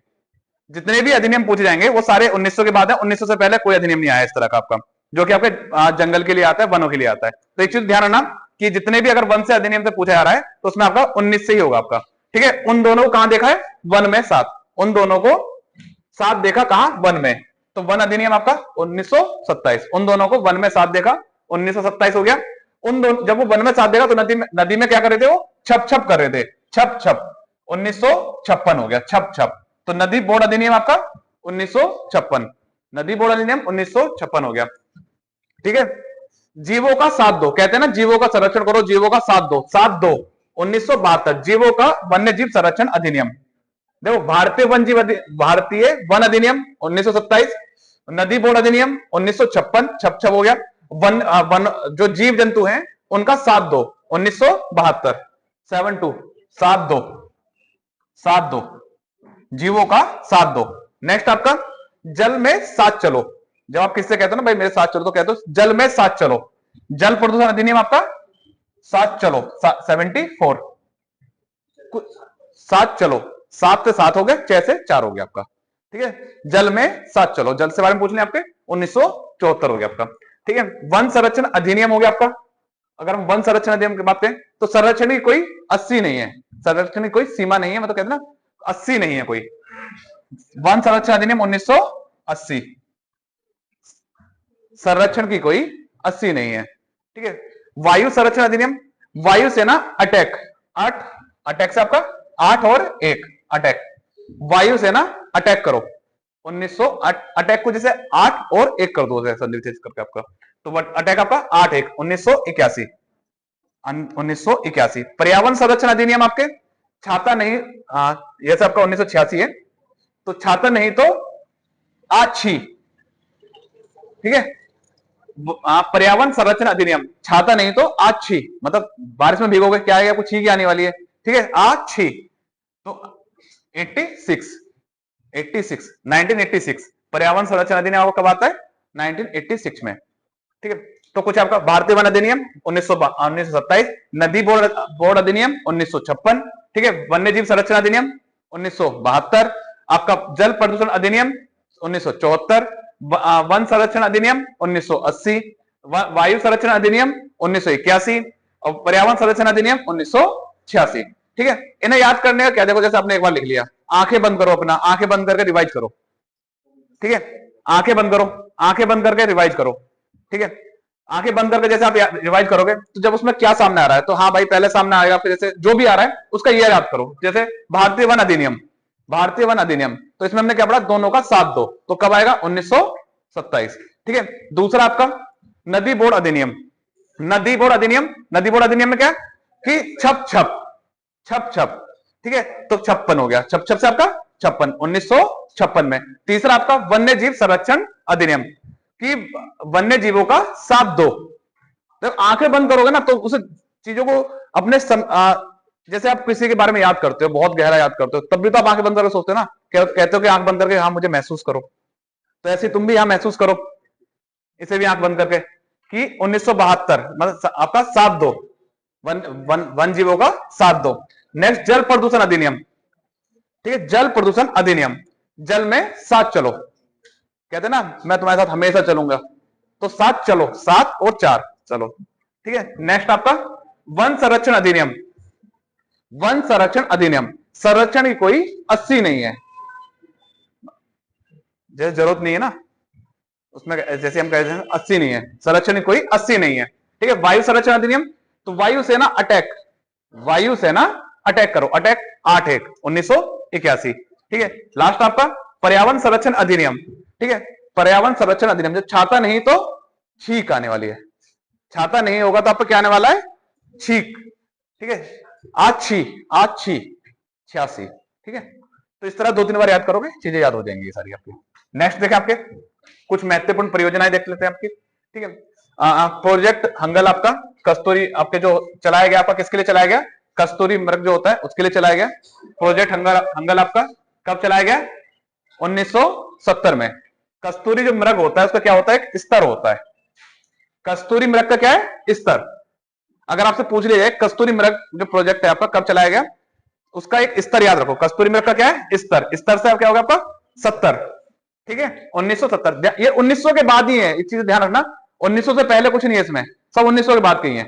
जितने भी अधिनियम पूछे जाएंगे वो सारे 1900 के बाद है, 1900 से पहले कोई अधिनियम नहीं आया इस तरह का आपका, जो कि आपके जंगल के लिए आता है, वनों के लिए आता है। तो एक चीज ध्यान रखना कि जितने भी अगर वन से अधिनियम से पूछा जा रहा है तो उसमें आपका 19 से ही होगा आपका। ठीक है, उन दोनों को कहां देखा है, वन में 7, उन दोनों को 7 देखा कहां, वन में। तो वन अधिनियम आपका 1927, उन दोनों को वन में 7 देखा, 1927 हो गया। उन दोनों जब वो वन में 7 देखा तो नदी में क्या कर रहे थे, वो छप छप कर रहे थे, छप छप, 1956 हो गया, छप छप। तो नदी बोर्ड अधिनियम आपका 1956, नदी बोर्ड अधिनियम 1956 हो गया। ठीक है, जीवों का साथ दो, कहते हैं ना जीवों का संरक्षण करो, जीवों का साथ दो, 1972 जीवों का वन्य जीव संरक्षण अधिनियम। देखो भारतीय वन अधिनियम 1927, नदी बोर्ड अधिनियम 1956, छप छप हो गया। वन जो जीव जंतु हैं उनका साथ दो 1972, 72, साथ दो जीवों का साथ दो। नेक्स्ट आपका जल में साथ चलो, जब आप किससे कहते हो ना भाई मेरे साथ चलो, तो कहते हो जल में साथ चलो। जल प्रदूषण अधिनियम आपका साथ चलो 74, साथ चलो, 7 से 7 हो गए, 6 से 4 हो गया आपका। ठीक है, जल में साथ चलो, जल से बारे में पूछ लें आपके 1974 हो गया आपका। ठीक है, वन संरक्षण अधिनियम हो गया आपका। अगर हम वन संरक्षण अधिनियम की बात करें तो संरक्षण की कोई 80 नहीं है, संरक्षण की कोई सीमा नहीं है, मतलब कहते हैं ना 80 नहीं है कोई। वन संरक्षण अधिनियम 1980, संरक्षण की कोई 80 नहीं है। ठीक है, वायु संरक्षण अधिनियम, वायुसेना अटैक, 8 अटैक से आपका 8 और 1 अटैक, वायुसेना अटैक करो 1908, अटैक को जैसे 8 और 1 कर दो संधि करके आपका, तो अटैक आपका 8-1 1981, 1981। पर्यावरण संरक्षण अधिनियम आपके छाता नहीं, यह सब आपका 1986 है, तो छाता नहीं तो आछी। ठीक है, पर्यावरण संरक्षण अधिनियम, छाता नहीं तो आछी, मतलब बारिश में भीगोगे क्या आएगा, कुछ ही आने वाली है। ठीक है, आछी। तो 1986 पर्यावरण संरक्षण अधिनियम आपको कब आता है, 1986 में। ठीक है, तो कुछ आपका भारतीय वन अधिनियम 1927, नदी बोर्ड अधिनियम 1956। ठीक है, वन्य जीव संरक्षण अधिनियम 1972, आपका जल प्रदूषण अधिनियम 1974, वन संरक्षण अधिनियम 1980, वायु संरक्षण अधिनियम 1981 और पर्यावरण संरक्षण अधिनियम 1986। ठीक है, इन्हें याद करने का क्या, देखो जैसे आपने एक बार लिख लिया, आंखें बंद करो, अपना आंखें बंद करके रिवाइज करो। ठीक है, आंखें बंद करो, आंखें बंद करके रिवाइज करो। ठीक है, आंखें बंद करके जैसे आप रिवाइज करोगे तो जब उसमें क्या सामने आ रहा है, तो हाँ भाई पहले सामने आएगा, फिर जैसे जो भी आ रहा है उसका ये याद करो। जैसे भारतीय वन अधिनियम, भारतीय वन अधिनियम, तो इसमें हमने क्या पढ़ा, दोनों का साथ दो, तो कब आएगा 1927। ठीक है, दूसरा आपका नदी बोर्ड अधिनियम, नदी बोर्ड अधिनियम, नदी बोर्ड अधिनियम में क्या कि छप छप, छप छप। ठीक है, तो 56 हो गया, छप छप से आपका 56, 1956 में। तीसरा आपका वन्य जीव संरक्षण अधिनियम कि वन्य जीवों का साथ दो। तो आंखें बंद करोगे ना तो उस चीजों को अपने जैसे आप किसी के बारे में याद करते हो, बहुत गहरा याद करते हो, तब भी तो आप आंखें बंद करके सोचते हो ना, कहते हो कि आंख बंद करके हाँ मुझे महसूस करो, तो ऐसे तुम भी यहां महसूस करो, इसे भी आंख बंद करके कि 1972 मतलब आपका साथ दो, वन जीवों का साथ दो। नेक्स्ट जल प्रदूषण अधिनियम। ठीक है, जल प्रदूषण अधिनियम, जल में साथ चलो, कहते हैं ना मैं तुम्हारे साथ हमेशा चलूंगा, तो साथ चलो, 7 और 4 चलो। ठीक है, नेक्स्ट आपका वन संरक्षण अधिनियम, वन संरक्षण अधिनियम, संरक्षण की कोई 80 नहीं है, जरूरत नहीं है ना, उसमें जैसे हम कहते हैं 80 नहीं है, संरक्षण कोई 80 नहीं है, ठीक है। वायु संरक्षण अधिनियम, तो वायुसेना अटैक, वायुसेना अटैक करो, अटैक 8/1/1981, ठीक है। लास्ट आपका पर्यावरण संरक्षण अधिनियम, ठीक है। पर्यावरण संरक्षण अधिनियम, जो छाता नहीं तो छींक आने वाली है, छाता नहीं होगा तो आपको क्या आने वाला है, छींक, ठीक है। आछी 86, ठीक है। तो इस तरह 2-3 बार याद करोगे, चीजें याद हो जाएंगी सारी आपकी। नेक्स्ट देखें आपके कुछ महत्वपूर्ण परियोजनाएं देख लेते हैं आपकी, ठीक है। प्रोजेक्ट हंगल आपका, कस्तूरी आपके जो चलाया गया आपका, किसके लिए चलाया गया, कस्तूरी मृग जो होता है उसके लिए चलाया गया। प्रोजेक्ट हंगल आपका कब चलाया गया, 1970 में। कस्तूरी जो मृग होता है उसका क्या होता है, एक स्तर होता है। कस्तूरी मृग का क्या है, स्तर। अगर आपसे पूछ लिया जाए कस्तूरी मृग जो प्रोजेक्ट है आपका कब चलाया गया, उसका एक स्तर याद रखो। कस्तूरी मृग का क्या है, स्तर। स्तर से क्या होगा आपका 70, ठीक है। 1970, ये 1900 के बाद ही है, एक चीज ध्यान रखना, 1900 से पहले कुछ नहीं है इसमें, सब 1900 के बाद के ही है।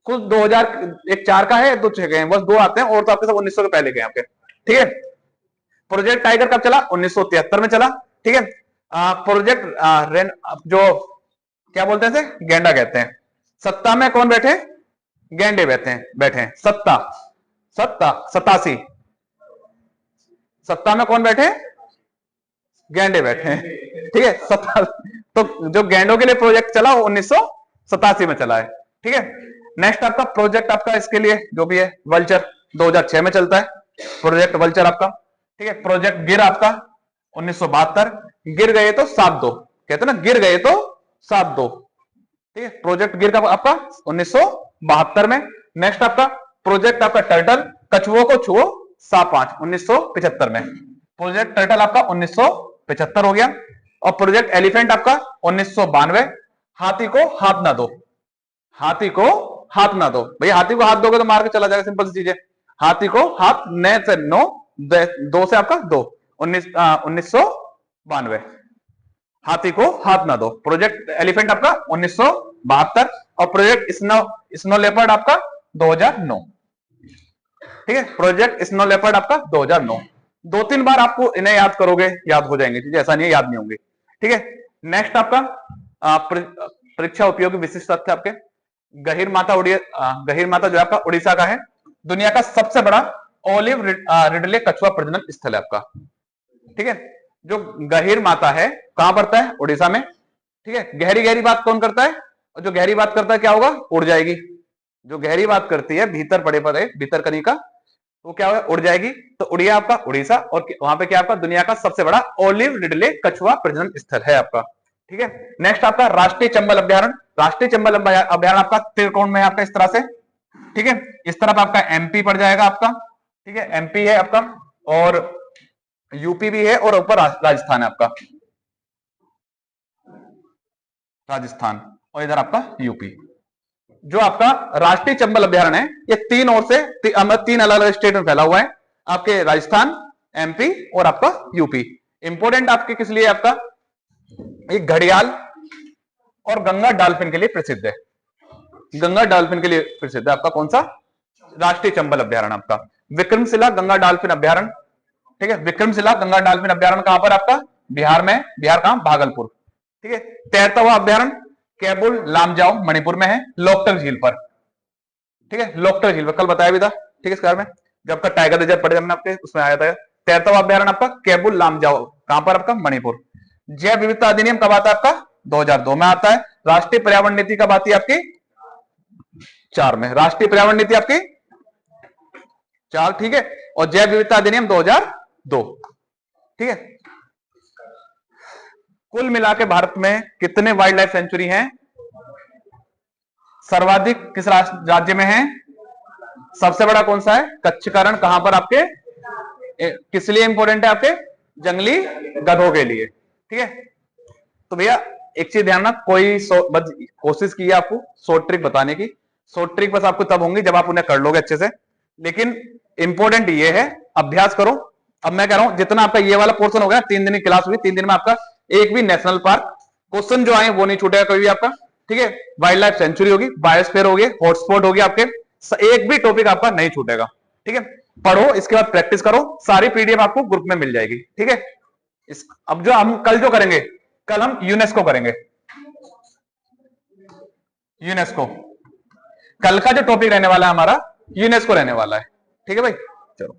कुछ 2004 का है, 2 6 गए हैं, बस 2 आते हैं, और तो आपके सब 1900 के पहले गए आपके, ठीक है। प्रोजेक्ट टाइगर कब चला, 1973 में चला, ठीक है। प्रोजेक्ट जो क्या बोलते हैं, गेंडा कहते हैं। सत्ता में कौन बैठे, गेंडे बैठे हैं। सत्ता 87, सत्ता में कौन बैठे, गेंडे बैठे हैं, ठीक है। सत्ता, तो जो गेंडों के लिए प्रोजेक्ट चला वो 1987 में चला है, ठीक है। नेक्स्ट आपका प्रोजेक्ट आपका इसके लिए जो भी है वल्चर, 2006 में चलता है प्रोजेक्ट वल्चर आपका, ठीक है। प्रोजेक्ट गिर आपका 1972, गिर गए तो साथ दो, कहते हैं ना, गिर गए तो साथ दो, ठीक है। प्रोजेक्ट गिर का आपका 1972 में। नेक्स्ट आपका प्रोजेक्ट आपका टर्टल, कछुओं को छुओ सा 5, 1975 में। प्रोजेक्ट टर्टल आपका 1975 हो गया। और प्रोजेक्ट एलिफेंट आपका 1992, हाथी को हाथ ना दो, हाथी को हाथ ना दो। भैया हाथी को हाथ दोगे तो मार के चला जाएगा, सिंपल सी चीज है। हाथी को हाथ, न से नो, 2 से आपका 2, 1992, हाथी को हाथ ना दो। प्रोजेक्ट एलिफेंट आपका 1972, और प्रोजेक्ट स्नो लेपर्ड आपका 2009, ठीक है। प्रोजेक्ट स्नो लेपर्ड आपका 2009। 2-3 बार आपको इन्हें याद करोगे, याद हो जाएंगे चीजें, ऐसा नहीं है याद नहीं होंगे, ठीक है। नेक्स्ट आपका परीक्षा उपयोगी विशिष्ट तथ्य आपके, गहीर माता जो आपका उड़ीसा का है, दुनिया का सबसे बड़ा ओलिव रिडले कछुआ प्रजनन स्थल है आपका, ठीक है। जो गहीर माता है कहां पड़ता है, उड़ीसा में, ठीक है। गहरी गहरी बात कौन करता है, और जो गहरी बात करता है क्या होगा, उड़ जाएगी। जो गहरी बात करती है भीतर पड़े पड़े भीतर कनिका, वो क्या होगा, उड़ जाएगी। तो उड़िया आपका उड़ीसा, और वहां पे क्या आपका दुनिया का सबसे बड़ा ओलिव रिडले कछुआ प्रजनन स्थल है आपका, ठीक है। नेक्स्ट आपका राष्ट्रीय चंबल अभ्यारण्य, राष्ट्रीय चंबल अभ्यारण्य आपका त्रिकोण में आपका इस तरह से, ठीक है। इस तरफ आपका एमपी पड़ जाएगा आपका, ठीक है, एमपी है आपका, और यूपी भी है, और ऊपर राजस्थान है आपका, राजस्थान, और इधर आपका यूपी। जो आपका राष्ट्रीय चंबल अभ्यारण्य है, ये 3 ओर से 3 अलग अलग स्टेट में फैला हुआ है, आपके राजस्थान, एमपी और आपका यूपी। इंपोर्टेंट आपके किस लिए, आपका एक घड़ियाल और गंगा डॉल्फिन के लिए प्रसिद्ध है। गंगा डॉल्फिन के लिए प्रसिद्ध है आपका कौन सा, राष्ट्रीय चंबल अभ्यारण्य आपका विक्रमशिला गंगा डॉल्फिन अभ्यारण्य, ठीक है। विक्रमशिला गंगा डॉल्फिन अभ्यारण्य कहां पर आपका, बिहार में, बिहार कहां, भागलपुर, ठीक है। तैरता हुआ अभ्यारण्य केबुल लामजाओ मणिपुर में है, लोकटक झील पर, ठीक है। लोकटक झील पर कल बताया भी था, ठीक है, इस बारे में जब आपका टाइगर रिजर्व पढ़े हमने आपके, उसमें आया था। तैरता हुआ अभ्यारण्य आपका केबुल लामजाओ, कहां पर आपका, मणिपुर। जैव विविधता अधिनियम कब आता है आपका, 2002 में आता है। राष्ट्रीय पर्यावरण नीति कब आती है आपकी, 4 में। राष्ट्रीय पर्यावरण नीति आपकी 4, ठीक है। और जैव विविधता अधिनियम 2002, ठीक है। कुल मिला के भारत में कितने वाइल्ड लाइफ सेंचुरी हैं, सर्वाधिक किस राज्य में है, सबसे बड़ा कौन सा है, कच्छकरण, कहां पर आपके, किस लिए इंपॉर्टेंट है आपके, जंगली गधों के लिए, ठीक है। तो भैया एक चीज ध्यान रखना, कोई कोशिश की है आपको शॉर्ट ट्रिक बताने की, शॉर्ट ट्रिक बस आपको तब होंगी जब आप उन्हें कर लोगे अच्छे से, लेकिन इंपॉर्टेंट ये है अभ्यास करो। अब मैं कह रहा हूं जितना आपका ये वाला पोर्शन हो गया, 3 दिन की क्लास हुई, 3 दिन में आपका एक भी नेशनल पार्क क्वेश्चन जो आए वो नहीं छूटेगा कोई भी आपका, ठीक है। वाइल्ड लाइफ सेंचुरी होगी, बायोस्फीयर होगी, हॉटस्पॉट होगी आपके, एक भी टॉपिक आपका नहीं छूटेगा, ठीक है। पढ़ो, इसके बाद प्रैक्टिस करो, सारी पीडीएफ आपको ग्रुप में मिल जाएगी, ठीक है। अब जो हम कल जो करेंगे, कल हम यूनेस्को करेंगे, यूनेस्को। कल का जो टॉपिक रहने वाला है हमारा यूनेस्को रहने वाला है, ठीक है भाई। चलो।